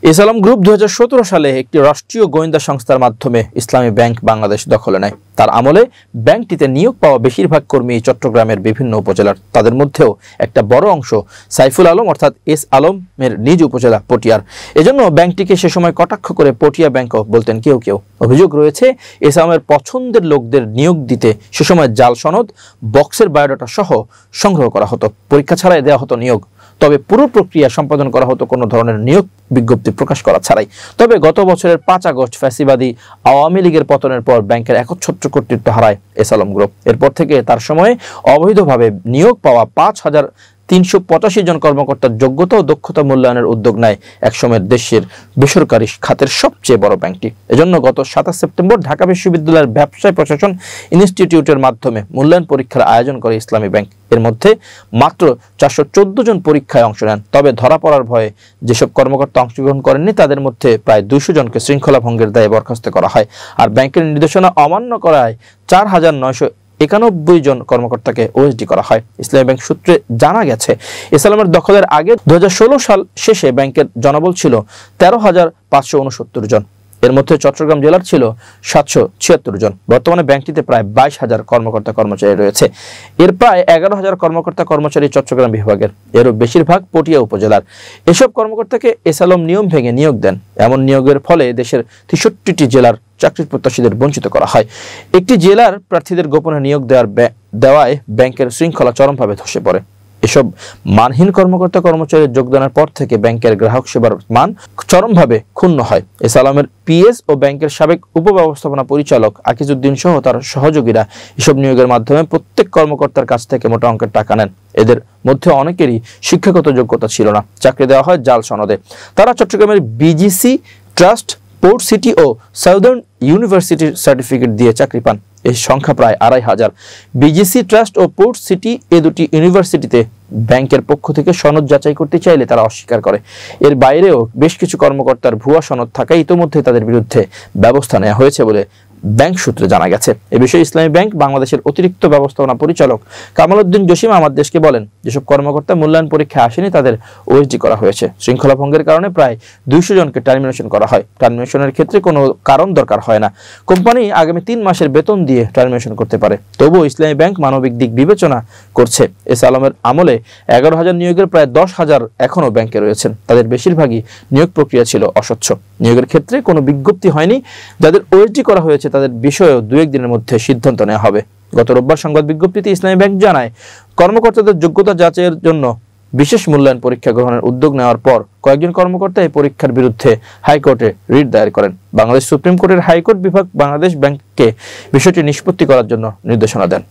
S Alam group 2017 সালে একটি রাষ্ট্রীয় গোয়েন্দা সংস্থার মাধ্যমে ইসলামী ব্যাংক বাংলাদেশ দখলে নেয়। তার আমলে ব্যাংকটিতে নিয়োগ পাওয়া বেশিরভাগ কর্মী চট্টগ্রামের বিভিন্ন উপজেলার। তাদের মধ্যেও একটা বড় অংশ সাইফুল আলম অর্থাৎ এস আলমের নিজ উপজেলা পটিয়ার। এজন্য ব্যাংকটিকে সে সময় কটাক্ষ করে পটিয়া ব্যাংকও বলতেন কেউ কেউ। অভিযোগ রয়েছে এস আলমের পছন্দের লোকদের নিয়োগ দিতে সে সময় জাল সনদ, বক্সের বায়োডাটা সহ সংগ্রহ করা হতো। পরীক্ষা ছাড়াই দেওয়া হতো নিয়োগ। তবে পুরো প্রক্রিয়া সম্পাদন করা হতো কোনো ধরনের নিয়োগ বিজ্ঞপ্তি প্রকাশ করা ছাড়াই। তবে গত বছরের 5 আগস্ট ফ্যাসিবাদী আওয়ামী লীগের পতনের পর ব্যাংকের একচ্ছত্র কর্তৃত্ব হারায় এস আলম গ্রুপ। এরপর থেকে তার সময়ে অবৈধভাবে নিয়োগ পাওয়া 5385 জন কর্মকর্তার যোগ্যতা ও দক্ষতা মূল্যায়নের উদ্যোগ নেয় একসময়ের দেশের বেসরকারি খাতের সবচেয়ে বড় ব্যাংকটি। এজন্য গত 27 সেপ্টেম্বর ঢাকা বিশ্ববিদ্যালয়ের ব্যবসায় প্রশাসন ইনস্টিটিউটের মাধ্যমে মূল্যায়ন পরীক্ষার আয়োজন করে ইসলামী ব্যাংক। এর মধ্যে মাত্র 414 জন পরীক্ষায় অংশ নেন। তবে ধরা পড়ার ভয়ে যেসব কর্মকর্তা অংশগ্রহণ করেননি তাদের মধ্যে প্রায় 200 জনকে শৃঙ্খলা ভঙ্গের দায়ে বরখাস্ত করা হয়। আর ব্যাংকের নির্দেশনা অমান্য করায় 4991 জন কর্মকর্তাকে ওএসডি করা হয়। ইসলামী ব্যাংক সূত্রে জানা গেছে, এস আলমের দখলের আগে 2016 সাল শেষে ব্যাংকের জনবল ছিল 13,569 জন। এর মধ্যে চট্টগ্রাম জেলার ছিল 776 জন। বর্তমানে ব্যাংকটিতে প্রায় 22,000 কর্মকর্তা কর্মচারী রয়েছে। এর প্রায় 11,000 কর্মকর্তা কর্মচারী চট্টগ্রাম বিভাগের, এরও বেশিরভাগ পটিয়া উপজেলার। এসব কর্মকর্তাকে এস আলম নিয়ম ভেঙে নিয়োগ দেন। এমন নিয়োগের ফলে দেশের 63টি জেলার চাকরির প্রত্যাশীদের বঞ্চিত করা হয়। একটি জেলার প্রার্থীদের গোপনে নিয়োগ দেওয়ায় ব্যাংকের শৃঙ্খলা চরমভাবে ধসে পড়ে। এসব মানহীন কর্মকর্তা কর্মচারীর যোগদানের পর থেকে ব্যাংকের গ্রাহক সেবার মান চরমভাবে ক্ষুণ্ণ হয়। এস আলমের পিএস ও ব্যাংকের সাবেক উপব্যবস্থাপনা পরিচালক আকিজউদ্দিন সহ তার সহযোগীরা এসব নিয়োগের মাধ্যমে প্রত্যেক কর্মকর্তার কাছ থেকে মোটা অঙ্কের টাকা নেন। এদের মধ্যে অনেকেরই শিক্ষাগত যোগ্যতা ছিল না। চাকরি দেওয়া হয় জাল সনদে। তারা চট্টগ্রামের বিজিসি ট্রাস্ট, পোর্ট সিটি ও সাউদার্ন ইউনিভার্সিটির সার্টিফিকেট দিয়ে চাকরি পান। এর সংখ্যা প্রায় 2,500। বিজিসি ট্রাস্ট ও পোর্ট সিটি এ দুটি ইউনিভার্সিটিতে ব্যাংকের পক্ষ থেকে সনদ যাচাই করতে চাইলে তারা অস্বীকার করে। এর বাইরেও বেশ কিছু কর্মকর্তার ভুয়া সনদ থাকায় ইতোমধ্যে তাদের বিরুদ্ধে ব্যবস্থা নেওয়া হয়েছে বলে ব্যাংক সূত্রে জানা গেছে। এ বিষয়ে ইসলামী ব্যাংক বাংলাদেশের অতিরিক্ত ব্যবস্থাপনা পরিচালক কামাল উদ্দিন জসিম আমার দেশকে বলেন, যেসব কর্মকর্তা মূল্যায়ন পরীক্ষায় আসেনি তাদের ওএসডি করা হয়েছে। শৃঙ্খলা ভঙ্গের কারণে প্রায় 200 জনকে টার্মিনেশন করা হয়। টার্মিনেশনের ক্ষেত্রে কোনো কারণ দরকার হয় না। কোম্পানি আগামী 3 মাসের বেতন দিয়ে টার্মিনেশন করতে পারে। তবুও ইসলামী ব্যাংক মানবিক দিক বিবেচনা করছে। এস আলমের আমলে 11,000 নিয়োগের প্রায় 10,000 এখনও ব্যাংকে রয়েছেন। তাদের বেশিরভাগই নিয়োগ প্রক্রিয়া ছিল অস্বচ্ছ। নিয়োগের ক্ষেত্রে কোনো বিজ্ঞপ্তি হয়নি। যাদের ওএসডি করা হয়েছে তাদের বিষয়েও 2-1 দিনের মধ্যে সিদ্ধান্ত নেওয়া হবে। গত রোববার সংবাদ বিজ্ঞপ্তিতে ইসলামী ব্যাংক জানায়, কর্মকর্তাদের যোগ্যতা যাচাইয়ের জন্য বিশেষ মূল্যায়ন পরীক্ষা গ্রহণের উদ্যোগ নেওয়ার পর কয়েকজন কর্মকর্তা এই পরীক্ষার বিরুদ্ধে হাইকোর্টে রিট দায়ের করেন। বাংলাদেশ সুপ্রিম কোর্টের হাইকোর্ট বিভাগ বাংলাদেশ ব্যাংককে বিষয়টি নিষ্পত্তি করার জন্য নির্দেশনা দেন।